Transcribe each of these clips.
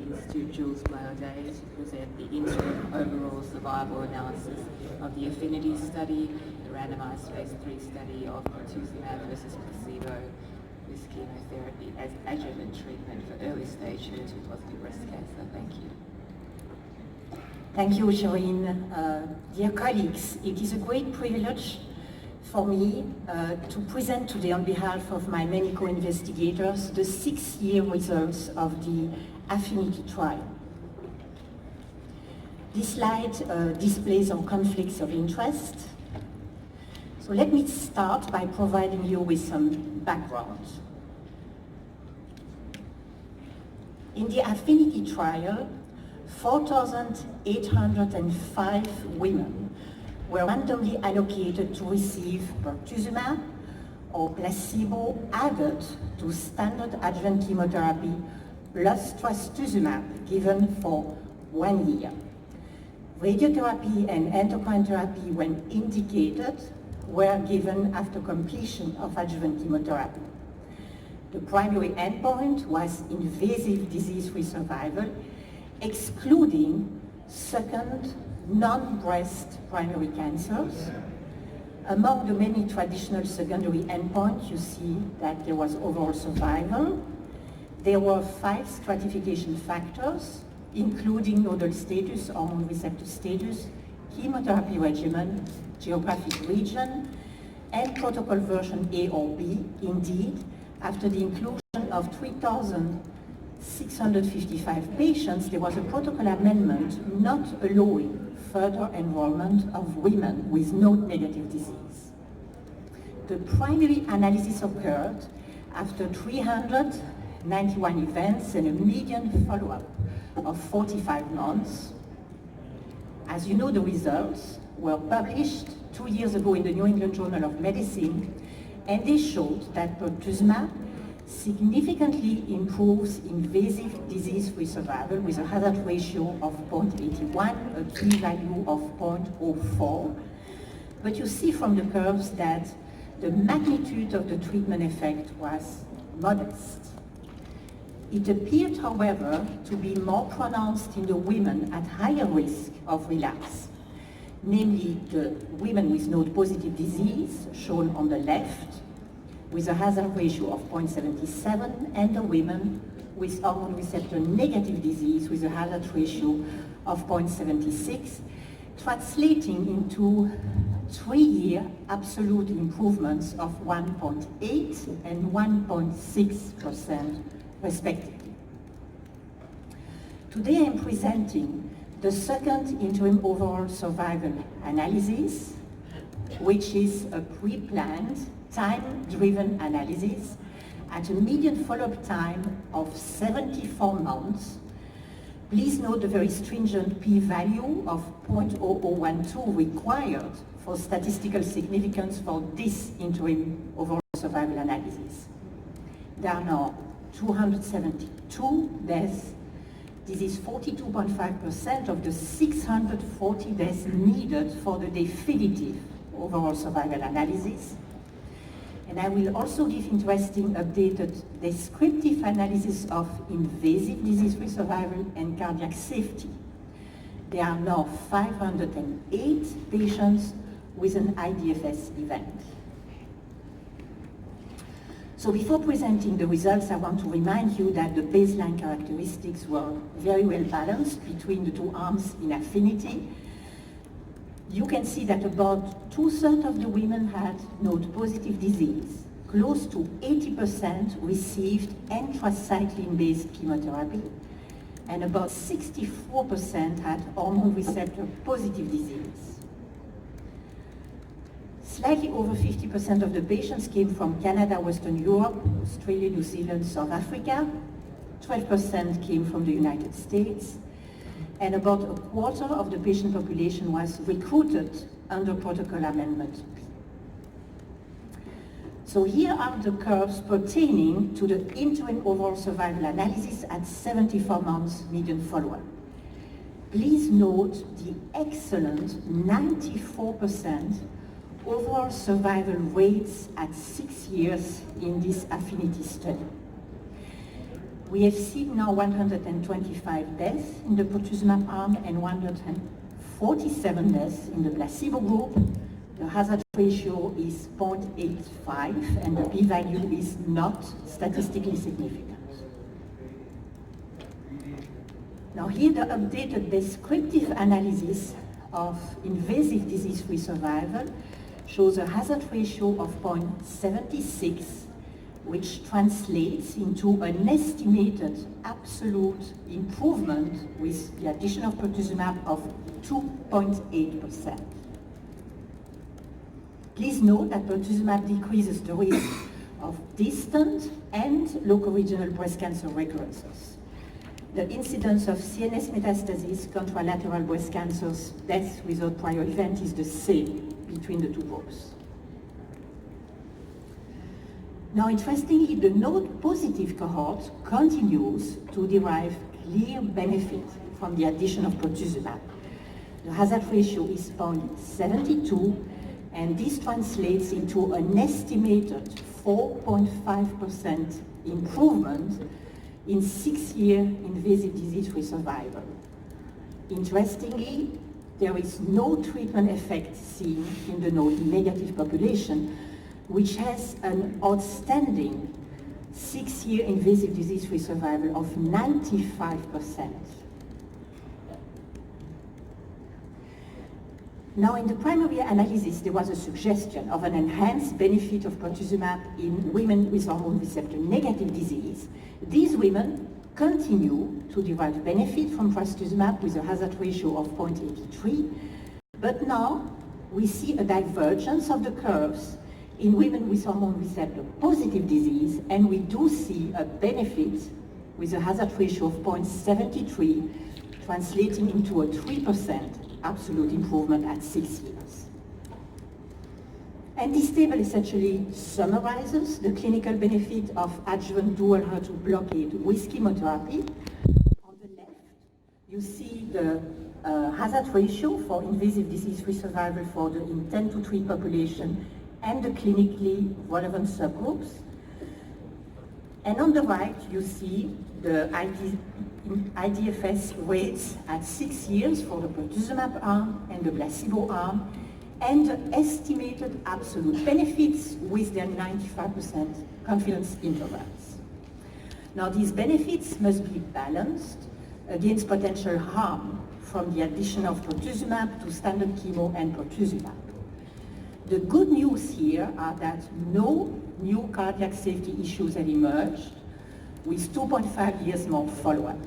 Institute Jules Blaaudet to present the interim overall survival analysis of the Aphinity study, the randomized phase 3 study of pertuzumab versus placebo with chemotherapy as adjuvant treatment for early stage HER2-positive breast cancer. Thank you. Thank you, Jorine. Dear colleagues, it is a great privilege for me to present today on behalf of my many co-investigators the 6-year results of the Aphinity trial. This slide displays our conflicts of interest. So let me start by providing you with some background. In the Aphinity trial, 4,805 women were randomly allocated to receive pertuzumab or placebo added to standard adjuvant chemotherapy plus trastuzumab given for 1 year. Radiotherapy and endocrine therapy, when indicated, were given after completion of adjuvant chemotherapy. The primary endpoint was invasive disease-free survival, excluding second non-breast primary cancers. Among the many traditional secondary endpoints, you see that there was overall survival. There were 5 stratification factors, including nodal status, hormone receptor status, chemotherapy regimen, geographic region, and protocol version A or B. Indeed, after the inclusion of 3,655 patients, there was a protocol amendment not allowing further enrollment of women with node-negative disease. The primary analysis occurred after 391 events and a median follow-up of 45 months. As you know, the results were published 2 years ago in the New England Journal of Medicine, and they showed that pertuzumab significantly improves invasive disease-free survival with a hazard ratio of 0.81, a p-value of 0.04. But you see from the curves that the magnitude of the treatment effect was modest. It appeared, however, to be more pronounced in the women at higher risk of relapse, namely the women with node-positive disease, shown on the left, with a hazard ratio of 0.77, and the women with hormone receptor negative disease with a hazard ratio of 0.76, translating into 3-year absolute improvements of 1.8 and 1.6% respectively. Today I'm presenting the second interim overall survival analysis, which is a pre-planned, time-driven analysis at a median follow-up time of 74 months. Please note the very stringent p-value of 0.0012 required for statistical significance for this interim overall survival analysis. There are now 272 deaths. This is 42.5% of the 640 deaths needed for the definitive overall survival analysis. And I will also give interesting updated descriptive analysis of invasive disease-free survival and cardiac safety. There are now 508 patients with an IDFS event. So before presenting the results, I want to remind you that the baseline characteristics were very well balanced between the two arms in Aphinity. You can see that about 2/3 of the women had node-positive disease. Close to 80% received anthracycline-based chemotherapy, and about 64% had hormone receptor positive disease. Slightly over 50% of the patients came from Canada, Western Europe, Australia, New Zealand, South Africa. 12% came from the United States. And about a quarter of the patient population was recruited under protocol amendment B. So here are the curves pertaining to the interim overall survival analysis at 74 months median follow-up. Please note the excellent 94% overall survival rates at 6 years in this Aphinity study. We have seen now 125 deaths in the pertuzumab arm and 147 deaths in the placebo group. The hazard ratio is 0.85 and the p-value is not statistically significant. Now here the updated descriptive analysis of invasive disease-free survival shows a hazard ratio of 0.76, which translates into an estimated absolute improvement with the addition of pertuzumab of 2.8%. Please note that pertuzumab decreases the risk of distant and local regional breast cancer recurrences. The incidence of CNS metastasis, contralateral breast cancers, death without prior event is the same between the two groups. Now, interestingly, the node-positive cohort continues to derive clear benefit from the addition of pertuzumab. The hazard ratio is 0.72, and this translates into an estimated 4.5% improvement in 6-year invasive disease-free survival. Interestingly, there is no treatment effect seen in the node-negative population, which has an outstanding 6-year invasive disease-free survival of 95%. Now, in the primary analysis, there was a suggestion of an enhanced benefit of pertuzumab in women with hormone receptor negative disease. These women continue to derive benefit from pertuzumab with a hazard ratio of 0.83, but now we see a divergence of the curves in women with hormone receptor positive disease, and we do see a benefit with a hazard ratio of 0.73, translating into a 3% absolute improvement at 6 years. And this table essentially summarizes the clinical benefit of adjuvant dual HER2 blockade with chemotherapy. On the left, you see the hazard ratio for invasive disease-free survival for the intent to treat population and the clinically relevant subgroups. And on the right, you see the IDFS rates at 6 years for the pertuzumab arm and the placebo arm, and the estimated absolute benefits with their 95% confidence intervals. Now, these benefits must be balanced against potential harm from the addition of pertuzumab to standard chemo and pertuzumab. The good news here are that no new cardiac safety issues have emerged with 2.5 years more follow-up.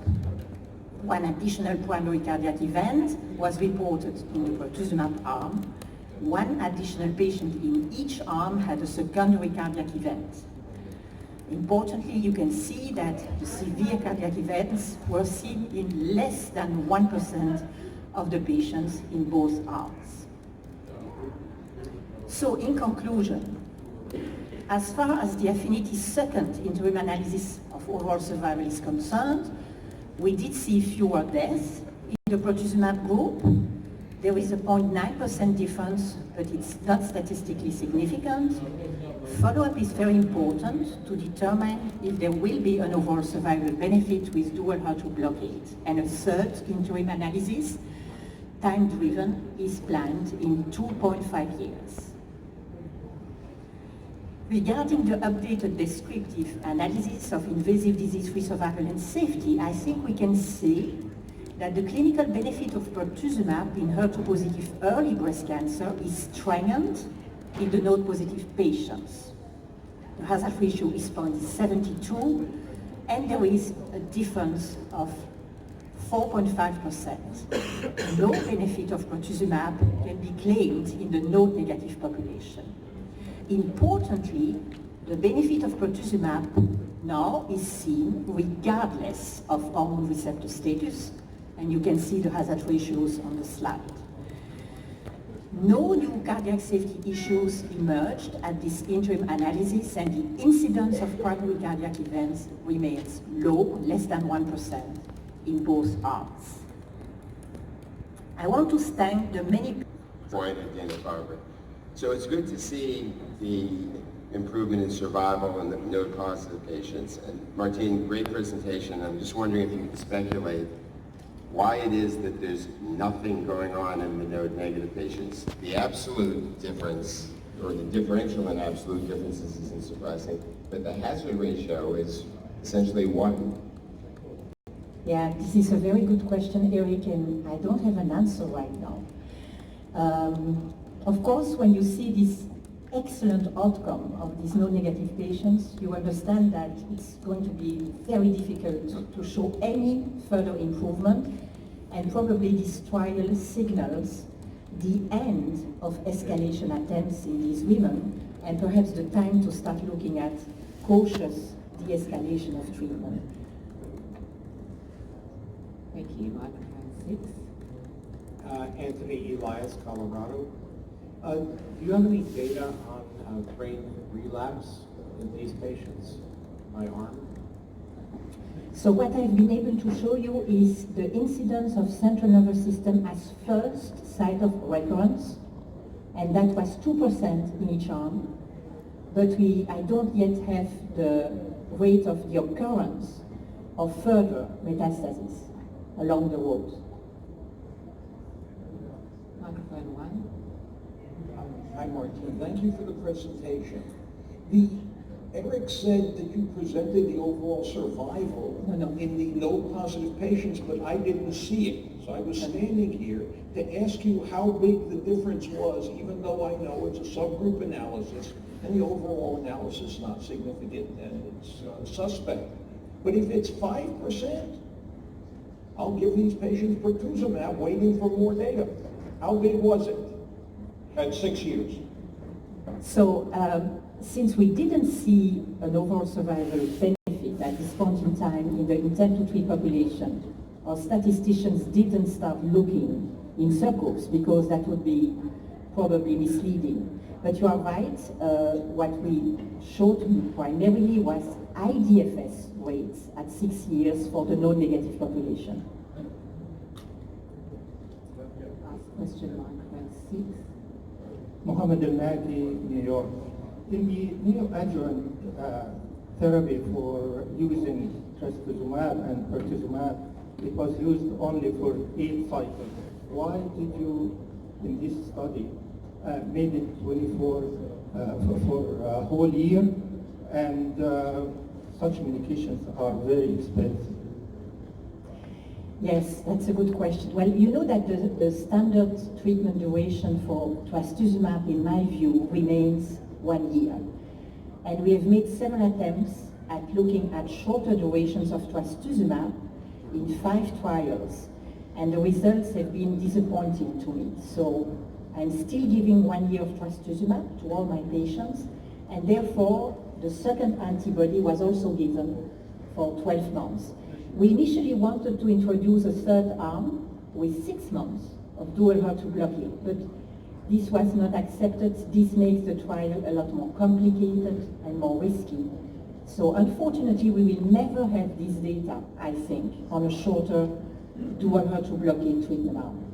One additional primary cardiac event was reported in the pertuzumab arm. One additional patient in each arm had a secondary cardiac event. Importantly, you can see that the severe cardiac events were seen in less than 1% of the patients in both arms. So, in conclusion, as far as the Aphinity second interim analysis of overall survival is concerned, we did see fewer deaths in the pertuzumab group. There is a 0.9% difference, but it's not statistically significant. Follow-up is very important to determine if there will be an overall survival benefit with dual HER2 blockade. And a third interim analysis, time-driven, is planned in 2.5 years. Regarding the updated descriptive analysis of invasive disease-free survival and safety, I think we can say that the clinical benefit of pertuzumab in HER2-positive early breast cancer is strengthened in the node-positive patients. The hazard ratio is 0.72, and there is a difference of 4.5%. No benefit of pertuzumab can be claimed in the node-negative population. Importantly, the benefit of pertuzumab now is seen regardless of hormone receptor status, and you can see the hazard ratios on the slide. No new cardiac safety issues emerged at this interim analysis, and the incidence of primary cardiac events remains low, less than 1% in both arms. I want to thank the many point at Dana-Farber. So it's good to see the improvement in survival in the node-positive patients. And Martine, great presentation. I'm just wondering if you could speculate why it is that there's nothing going on in the node-negative patients. The absolute difference, or the differential in absolute differences isn't surprising, but the hazard ratio is essentially 1. Yeah, this is a very good question, Eric, and I don't have an answer right now. Of course, when you see this excellent outcome of these node-negative patients, you understand that it's going to be very difficult to show any further improvement, and probably this trial signals the end of escalation attempts in these women, and perhaps the time to start looking at cautious de-escalation of treatment. Thank you. Microphone 6. Anthony Elias, Colorado. Do you have any data on brain relapse in these patients by arm? So what I've been able to show you is the incidence of central nervous system as first site of recurrence, and that was 2% in each arm. But I don't yet have the rate of the occurrence of further metastasis along the road. Microphone 1. Hi, Martine. Thank you for the presentation. Eric said that you presented the overall survival in the node-positive patients, but I didn't see it. So I was standing here to ask you how big the difference was, even though I know it's a subgroup analysis, and the overall analysis is not significant and it's suspect. But if it's 5%, I'll give these patients pertuzumab waiting for more data. How big was it at 6 years? So since we didn't see an overall survival benefit at this point in time in the intent to treat population, our statisticians didn't start looking in subgroups because that would be probably misleading. But you are right, what we showed primarily was IDFS rates at 6 years for the node-negative population. Last question, microphone 6. Mohammed Al-Mahdi, New York. In the neoadjuvant therapy for using trastuzumab and pertuzumab, it was used only for 8 cycles. Why did you, in this study, made it 24 for a whole year? And such medications are very expensive. Yes, that's a good question. Well, you know that the standard treatment duration for trastuzumab, in my view, remains 1 year. And we have made several attempts at looking at shorter durations of trastuzumab in 5 trials, and the results have been disappointing to me. So I'm still giving 1 year of trastuzumab to all my patients, and therefore the second antibody was also given for 12 months. We initially wanted to introduce a third arm with 6 months of dual HER2 blockade, but this was not accepted. This makes the trial a lot more complicated and more risky. So unfortunately, we will never have this data, I think, on a shorter dual HER2 blockade treatment arm.